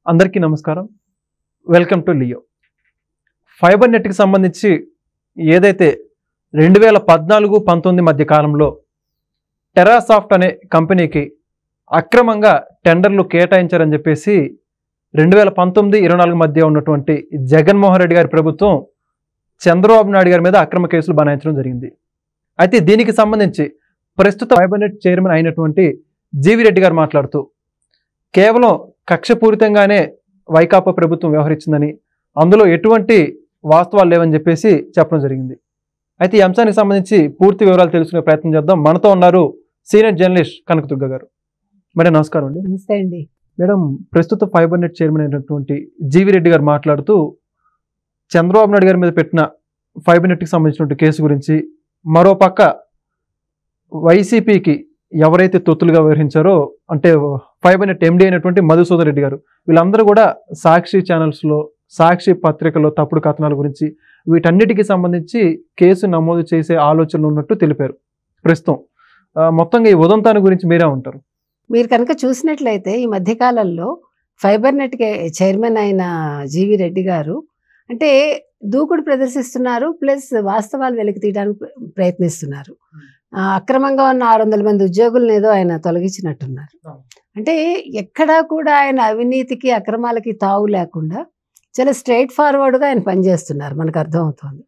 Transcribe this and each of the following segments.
అందరికీ నమస్కారం. Welcome to Leo. Fibre నెట్కి సంబంధించి ఏదైతే 2014-19 మధ్య కాలంలో టెరాసాఫ్ట్ అనే కంపెనీకి అక్రమంగా టెండర్లు కేటాయించారని చెప్పేసి 2019-24 మధ్య ఉన్నటువంటి జగన్మోహన్ రెడ్డి గారి ప్రభుత్వం చంద్రబాబు నాయుడు గారి మీద అక్రమ కేసులు బనాయించడం జరిగింది. అయితే దీనికి సంబంధించి ప్రస్తుత ఫైబర్ నెట్ చైర్మన్ అయినటువంటి జీవి రెడ్డి గారు మాట్లాడుతూ కేవలం కక్షపూరితంగానే వైకాపా ప్రభుత్వం వ్యవహరించిందని, అందులో ఎటువంటి వాస్తవాలు లేవని చెప్పేసి చెప్పడం జరిగింది. అయితే ఈ అంశానికి సంబంధించి పూర్తి వివరాలు తెలుసుకునే ప్రయత్నం చేద్దాం. మనతో ఉన్నారు సీనియర్ జర్నలిస్ట్ కనకదుర్గ గారు. మేడం నమస్కారం అండి. నమస్తే అండి. మేడం, ప్రస్తుత ఫైబర్ నెట్ చైర్మన్ అయినటువంటి జీవి రెడ్డి గారు మాట్లాడుతూ చంద్రబాబు నాయుడు గారి మీద పెట్టిన ఫైబర్ నెట్కి సంబంధించినటువంటి కేసు గురించి, మరోపక్క వైసీపీకి ఎవరైతే తొత్తులుగా వ్యవహరించారో అంటే ఫైబర్ నెట్ ఎండీ అయినటువంటి మధుసూదన్ రెడ్డి గారు, వీళ్ళందరూ కూడా సాక్షి ఛానల్స్లో, సాక్షి పత్రికల్లో తప్పుడు కథనాల గురించి వీటన్నిటికీ సంబంధించి కేసు నమోదు చేసే ఆలోచనలు ఉన్నట్టు తెలిపారు. ప్రస్తుతం మొత్తంగా ఈ ఉదంతాన్ని గురించి మీరే ఉంటారు. మీరు కనుక చూసినట్లయితే ఈ మధ్యకాలంలో ఫైబర్ నెట్కి చైర్మన్ అయిన జీవి రెడ్డి గారు అంటే దూకుడు ప్రదర్శిస్తున్నారు, ప్లస్ వాస్తవాలు వెలికి తీయడానికి ప్రయత్నిస్తున్నారు. అక్రమంగా ఉన్న 600 మంది ఉద్యోగులను ఏదో ఆయన తొలగించినట్టున్నారు. అంటే ఎక్కడా కూడా ఆయన అవినీతికి అక్రమాలకి తావు లేకుండా చాలా స్ట్రైట్ ఫార్వర్డ్గా ఆయన పనిచేస్తున్నారు, మనకు అర్థమవుతుంది.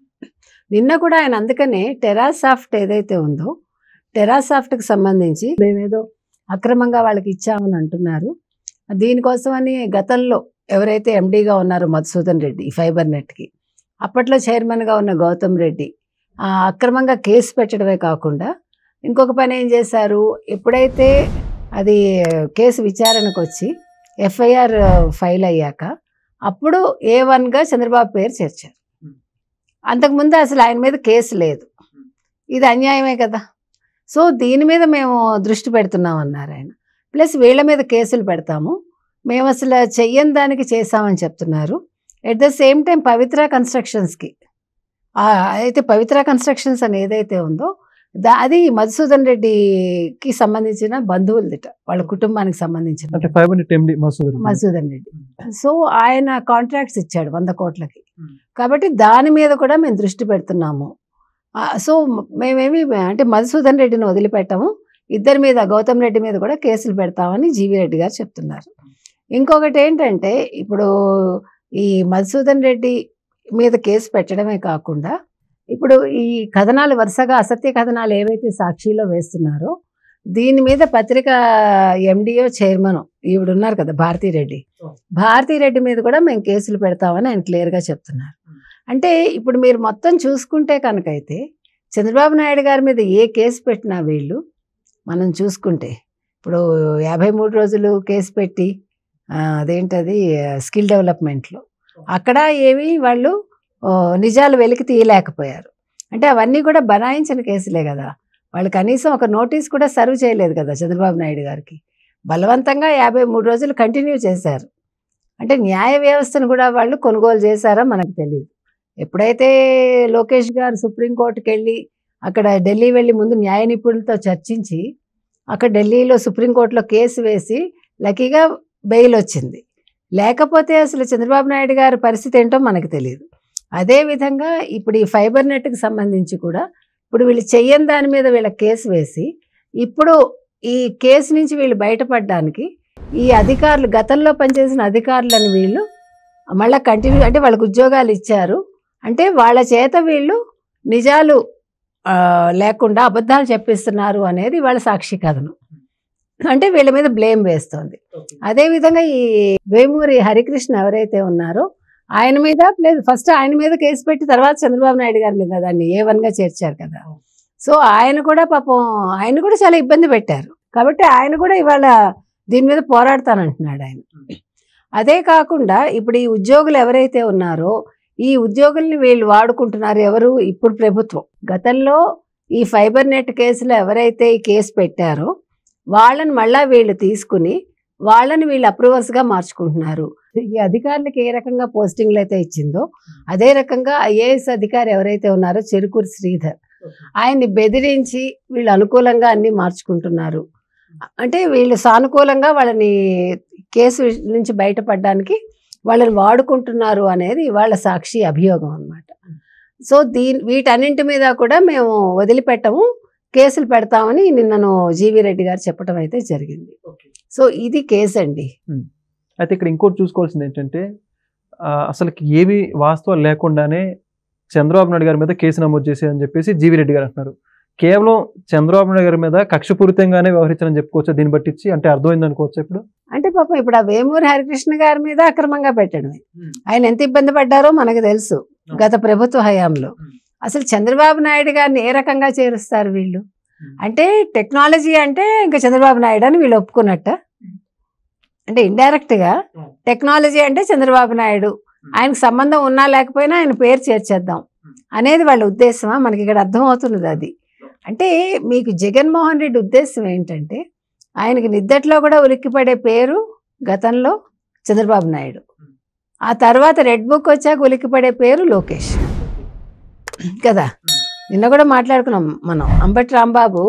నిన్న కూడా ఆయన అందుకనే టెరాసాఫ్ట్ ఏదైతే ఉందో టెరాసాఫ్ట్కి సంబంధించి మేమేదో అక్రమంగా వాళ్ళకి ఇచ్చామని అంటున్నారు. దీనికోసమని గతంలో ఎవరైతే ఎండీగా ఉన్నారో మధుసూదన్ రెడ్డి ఫైబర్ నెట్కి, అప్పట్లో చైర్మన్గా ఉన్న గౌతమ్ రెడ్డి అక్రమంగా కేసు పెట్టడమే కాకుండా ఇంకొక పని ఏం చేశారు, ఎప్పుడైతే అది కేసు విచారణకు వచ్చి ఎఫ్ఐఆర్ ఫైల్ అయ్యాక అప్పుడు A1గా చంద్రబాబు పేరు చేర్చారు. అంతకుముందు అసలు ఆయన మీద కేసు లేదు. ఇది అన్యాయమే కదా. సో దీని మీద మేము దృష్టి పెడుతున్నాం అన్నారు ఆయన. ప్లస్ వీళ్ళ మీద కేసులు పెడతాము, మేము అసలు చెయ్యని దానికి చేసామని చెప్తున్నారు. ఎట్ ద సేమ్ టైం పవిత్ర కన్స్ట్రక్షన్స్కి అయితే పవిత్ర కన్స్ట్రక్షన్స్ అని ఏదైతే ఉందో అది మధుసూదన్ రెడ్డికి సంబంధించిన బంధువులదిట, వాళ్ళ కుటుంబానికి సంబంధించిన మధుసూదన్ రెడ్డి. సో ఆయన కాంట్రాక్ట్స్ ఇచ్చాడు 100 కోట్లకి. కాబట్టి దాని మీద కూడా మేము దృష్టి పెడుతున్నాము. సో మేమేమి అంటే మధుసూదన్ రెడ్డిని వదిలిపెట్టాము, ఇద్దరి మీద గౌతమ్ రెడ్డి మీద కూడా కేసులు పెడతామని జీవి రెడ్డి గారు చెప్తున్నారు. ఇంకొకటి ఏంటంటే ఇప్పుడు ఈ మధుసూదన్ రెడ్డి మీద కేసు పెట్టడమే కాకుండా ఇప్పుడు ఈ కథనాలు వరుసగా అసత్య కథనాలు ఏవైతే సాక్షిలో వేస్తున్నారో దీని మీద పత్రిక ఎండిఓ చైర్మన్ ఈవిడున్నారు కదా భారతీరెడ్డి మీద కూడా మేము కేసులు పెడతామని ఆయన క్లియర్గా చెప్తున్నారు. అంటే ఇప్పుడు మీరు మొత్తం చూసుకుంటే కనుకైతే చంద్రబాబు నాయుడు గారి మీద ఏ కేసు పెట్టినా వీళ్ళు మనం చూసుకుంటే ఇప్పుడు 53 రోజులు కేసు పెట్టి అదేంటది స్కిల్ డెవలప్మెంట్లో అక్కడ ఏమి వాళ్ళు నిజాలు వెలికి తీయలేకపోయారు. అంటే అవన్నీ కూడా బనాయించిన కేసులే కదా. వాళ్ళు కనీసం ఒక నోటీస్ కూడా సర్వ్ చేయలేదు కదా చంద్రబాబు నాయుడు గారికి. బలవంతంగా 53 రోజులు కంటిన్యూ చేశారు. అంటే న్యాయ వ్యవస్థను కూడా వాళ్ళు కొనుగోలు చేశారో మనకు తెలియదు. ఎప్పుడైతే లోకేష్ గారు సుప్రీంకోర్టుకి వెళ్ళి అక్కడ ఢిల్లీ వెళ్ళి ముందు న్యాయ నిపుణులతో చర్చించి అక్కడ ఢిల్లీలో సుప్రీంకోర్టులో కేసు వేసి లక్కీగా బెయిల్ వచ్చింది. లేకపోతే అసలు చంద్రబాబు నాయుడు గారి పరిస్థితి ఏంటో మనకు తెలియదు. అదేవిధంగా ఇప్పుడు ఈ ఫైబర్ నెట్కి సంబంధించి కూడా ఇప్పుడు వీళ్ళు చెయ్యని దాని మీద వీళ్ళ కేసు వేసి ఇప్పుడు ఈ కేసు నుంచి వీళ్ళు బయటపడడానికి ఈ అధికారులు గతంలో పనిచేసిన అధికారులను వీళ్ళు మళ్ళీ కంటిన్యూ అంటే వాళ్ళకి ఉద్యోగాలు ఇచ్చారు అంటే వాళ్ళ చేత వీళ్ళు నిజాలు లేకుండా అబద్ధాలు చెప్పిస్తున్నారు అనేది వాళ్ళ సాక్షి కథనం. అంటే వీళ్ళ మీద బ్లేమ్ వేస్తోంది. అదేవిధంగా ఈ వేమూరి హరికృష్ణ ఎవరైతే ఉన్నారో ఆయన మీద ఫస్ట్ ఆయన మీద కేసు పెట్టి తర్వాత చంద్రబాబు నాయుడు గారి మీద దాన్ని A1గా చేర్చారు కదా. సో ఆయన కూడా పాపం ఆయన కూడా చాలా ఇబ్బంది పెట్టారు. కాబట్టి ఆయన కూడా ఇవాళ దీని మీద పోరాడతానంటున్నాడు ఆయన. అదే కాకుండా ఇప్పుడు ఈ ఉద్యోగులు ఎవరైతే ఉన్నారో ఈ ఉద్యోగుల్ని వీళ్ళు వాడుకుంటున్నారు ఎవరు, ఇప్పుడు ప్రభుత్వం. గతంలో ఈ ఫైబర్ నెట్ కేసులో ఎవరైతే ఈ కేసు పెట్టారో వాళ్ళని మళ్ళీ వీళ్ళు తీసుకుని వాళ్ళని వీళ్ళు అప్రూవర్స్గా మార్చుకుంటున్నారు. ఈ అధికారులకు ఏ రకంగా పోస్టింగ్లు అయితే ఇచ్చిందో అదే రకంగా IAS అధికారి ఎవరైతే ఉన్నారో చెరుకూరు శ్రీధర్ ఆయన్ని బెదిరించి వీళ్ళు అనుకూలంగా అన్ని మార్చుకుంటున్నారు. అంటే వీళ్ళు సానుకూలంగా వాళ్ళని కేసు నుంచి బయటపడడానికి వాళ్ళని వాడుకుంటున్నారు అనేది వాళ్ళ సాక్షి అభియోగం అన్నమాట. సో వీటన్నింటి మీద కూడా మేము వదిలిపెట్టము, కేసులు పెడతామని నిన్నను జీవీ రెడ్డి గారు చెప్పడం అయితే జరిగింది. సో ఇది కేసు అండి. అయితే ఇక్కడ ఇంకోటి చూసుకోవాల్సింది ఏంటంటే అసలుకి ఏవి వాస్తవాలు లేకుండానే చంద్రబాబు నాయుడు గారి మీద కేసు నమోదు చేశారని చెప్పేసి జీవీ రెడ్డి గారు అంటున్నారు. కేవలం చంద్రబాబు నాయుడు గారి మీద కక్షపూరితంగానే వ్యవహరించారని చెప్పుకోవచ్చు, దీన్ని బట్టించి అంటే అర్థమైంది అనుకోవచ్చు. అంటే పాపం ఇప్పుడు ఆ వేమూరి హరికృష్ణ గారి మీద అక్రమంగా పెట్టడమే. ఆయన ఎంత ఇబ్బంది పడ్డారో మనకు తెలుసు గత ప్రభుత్వ హయాంలో. అసలు చంద్రబాబు నాయుడు గారిని ఏ రకంగా చేరుస్తారు వీళ్ళు? అంటే టెక్నాలజీ అంటే ఇంకా చంద్రబాబు నాయుడు అని వీళ్ళు ఒప్పుకున్నట్ట. అంటే ఇండైరెక్ట్ గా టెక్నాలజీ అంటే చంద్రబాబు నాయుడు, ఆయనకు సంబంధం ఉన్నా లేకపోయినా ఆయన పేరు చేర్చేద్దాం అనేది వాళ్ళ ఉద్దేశమా? మనకి ఇక్కడ అర్థమవుతున్నది అది. అంటే మీకు జగన్మోహన్ రెడ్డి ఉద్దేశం ఏంటంటే ఆయనకి నిద్దట్లో కూడా ఉలిక్కిపడే పేరు గతంలో చంద్రబాబు నాయుడు, ఆ తర్వాత రెడ్ బుక్ వచ్చాక ఉలిక్కిపడే పేరు లోకేష్ కదా. నిన్న కూడా మాట్లాడుకున్నాం మనం, అంబటి రాంబాబు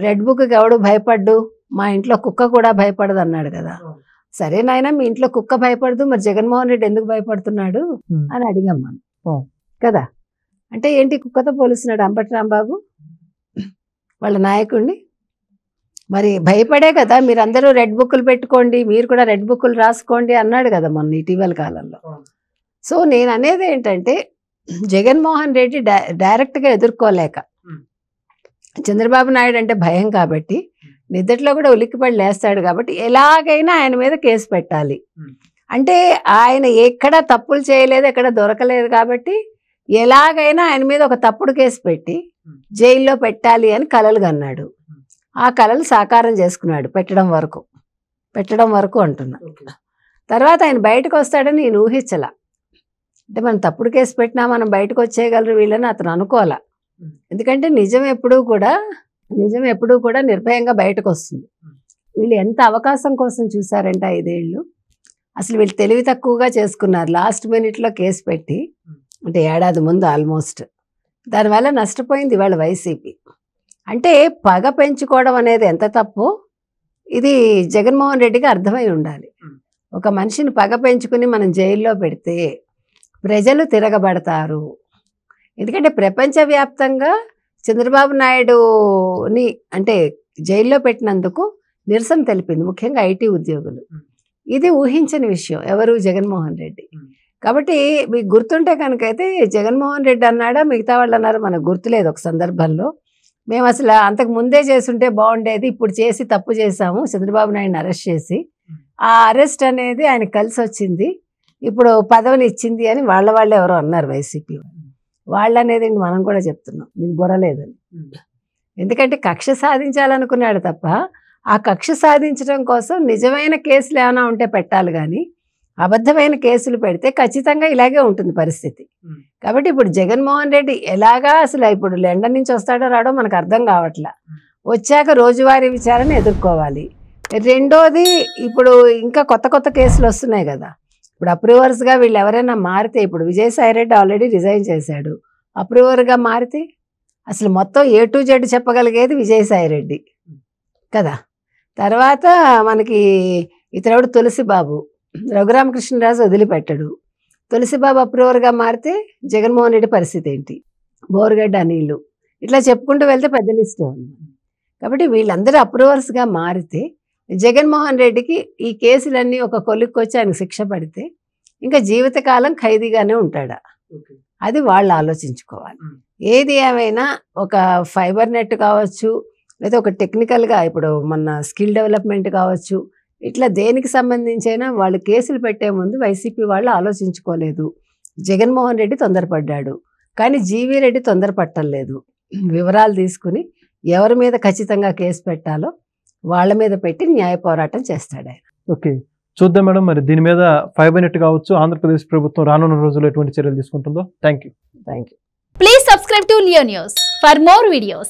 రెడ్ బుక్కి ఎవడు భయపడ్డు, మా ఇంట్లో కుక్క కూడా భయపడదు అన్నాడు కదా. సరే నాయన, మీ ఇంట్లో కుక్క భయపడదు, మరి జగన్మోహన్ రెడ్డి ఎందుకు భయపడుతున్నాడు అని అడిగాం మనం కదా. అంటే ఏంటి కుక్కతో పోలుస్తున్నాడు అంబటి రాంబాబు వాళ్ళ నాయకుడిని? మరి భయపడే కదా మీరందరూ రెడ్ బుక్కులు పెట్టుకోండి, మీరు కూడా రెడ్ బుక్కులు రాసుకోండి అన్నాడు కదా మొన్న ఇటీవల కాలంలో. సో నేను అనేది ఏంటంటే జగన్మోహన్ రెడ్డి డైరెక్ట్గా ఎదుర్కోలేక, చంద్రబాబు నాయుడు అంటే భయం కాబట్టి నిద్దట్లో కూడా ఉలిక్కిపడి లేస్తాడు కాబట్టి ఎలాగైనా ఆయన మీద కేసు పెట్టాలి. అంటే ఆయన ఎక్కడ తప్పులు చేయలేదు, ఎక్కడ దొరకలేదు కాబట్టి ఎలాగైనా ఆయన మీద ఒక తప్పుడు కేసు పెట్టి జైల్లో పెట్టాలి అని కలలు కన్నాడు. ఆ కలలు సాకారం చేసుకున్నాడు పెట్టడం వరకు అంటున్నా. తర్వాత ఆయన బయటకు వస్తాడని నేను ఊహించలా. అంటే మనం తప్పుడు కేసు పెట్టినా మనం బయటకు వచ్చేయగలరు వీళ్ళని అతను అనుకోవాలా. ఎందుకంటే నిజం ఎప్పుడూ కూడా నిర్భయంగా బయటకు వస్తుంది. వీళ్ళు ఎంత అవకాశం కోసం చూసారంటే 5 ఏళ్ళు అసలు వీళ్ళు తెలివి తక్కువగా చేసుకున్నారు. లాస్ట్ మినిట్లో కేసు పెట్టి, అంటే ఏడాది ముందు ఆల్మోస్ట్. దానివల్ల నష్టపోయింది వాళ్ళ వైసీపీ. అంటే పగ పెంచుకోవడం అనేది ఎంత తప్పో ఇది జగన్మోహన్ రెడ్డికి అర్థమై ఉండాలి. ఒక మనిషిని పగ పెంచుకుని మనం జైల్లో పెడితే ప్రజలు తిరగబడతారు. ఎందుకంటే ప్రపంచవ్యాప్తంగా చంద్రబాబు నాయుడుని అంటే జైల్లో పెట్టినందుకు నిరసన తెలిపింది, ముఖ్యంగా ఐటీ ఉద్యోగులు. ఇది ఊహించని విషయం ఎవరు? జగన్మోహన్ రెడ్డి. కాబట్టి మీకు గుర్తుంటే కనుకైతే జగన్మోహన్ రెడ్డి అన్నాడా మిగతా వాళ్ళు అన్నారో మనకు గుర్తులేదు. ఒక సందర్భంలో మేము అసలు అంతకు ముందే చేస్తుంటే బాగుండేది, ఇప్పుడు చేసి తప్పు చేశాము, చంద్రబాబు నాయుడిని అరెస్ట్ చేసి, ఆ అరెస్ట్ అనేది ఆయన కలిసి వచ్చింది, ఇప్పుడు పదవిని ఇచ్చింది అని వాళ్ళే ఎవరో అన్నారు వైసీపీ వాళ్ళు అనేది మనం కూడా చెప్తున్నాం, మీకు బుర్రలేదని. ఎందుకంటే కక్ష సాధించాలనుకున్నాడు తప్ప ఆ కక్ష సాధించడం కోసం నిజమైన కేసులు ఏమైనా ఉంటే పెట్టాలి, కానీ అబద్ధమైన కేసులు పెడితే ఖచ్చితంగా ఇలాగే ఉంటుంది పరిస్థితి. కాబట్టి ఇప్పుడు జగన్మోహన్ రెడ్డి ఎలాగా అసలు ఇప్పుడు లండన్ నుంచి వస్తాడో రాడో మనకు అర్థం కావట్లా. వచ్చాక రోజువారీ విచారణ ఎదుర్కోవాలి. రెండోది ఇప్పుడు ఇంకా కొత్త కేసులు వస్తున్నాయి కదా. ఇప్పుడు అప్రూవర్స్గా వీళ్ళు ఎవరైనా మారితే, ఇప్పుడు విజయసాయిరెడ్డి ఆల్రెడీ రిజైన్ చేశాడు, అప్రూవర్గా మారితే అసలు మొత్తం A to Z చెప్పగలిగేది విజయసాయిరెడ్డి కదా. తర్వాత మనకి ఇతరుడు తులసిబాబు, రఘురామకృష్ణరాజు వదిలిపెట్టాడు. తులసిబాబు అప్రూవర్గా మారితే జగన్మోహన్ రెడ్డి పరిస్థితి ఏంటి, బోరుగడ్డ అనిలు, ఇట్లా చెప్పుకుంటూ వెళ్తే పెద్ద లిస్టే ఉంది. కాబట్టి వీళ్ళందరూ అప్రూవర్స్గా మారితే జగన్మోహన్ రెడ్డికి ఈ కేసులన్నీ ఒక కొలిక్కొచ్చి ఆయనకు శిక్ష పడితే ఇంకా జీవితకాలం ఖైదీగానే ఉంటాడా, అది వాళ్ళు ఆలోచించుకోవాలి. ఏది ఏమైనా ఒక ఫైబర్ నెట్ కావచ్చు, లేదా ఒక టెక్నికల్గా ఇప్పుడు మన స్కిల్ డెవలప్మెంట్ కావచ్చు, ఇట్లా దేనికి సంబంధించైనా వాళ్ళు కేసులు పెట్టే ముందు వైసీపీ వాళ్ళు ఆలోచించుకోలేదు. జగన్మోహన్ రెడ్డి తొందరపడ్డాడు, కానీ జీవీ రెడ్డి తొందరపట్టలేదు. వివరాలు తీసుకుని ఎవరి మీద ఖచ్చితంగా కేసు పెట్టాలో వాళ్ళ మీద పెట్టి న్యాయ పోరాటం చేస్తాడు ఆయన. ఓకే, చూద్దాం మేడం. మరి దీని మీద ఫైబర్ నెట్ కావచ్చు, ఆంధ్రప్రదేశ్ ప్రభుత్వం రానున్న రోజుల్లో ఎటువంటి చర్యలు తీసుకుంటుందో. Thank you. Thank you. Please subscribe to Leo News for more videos.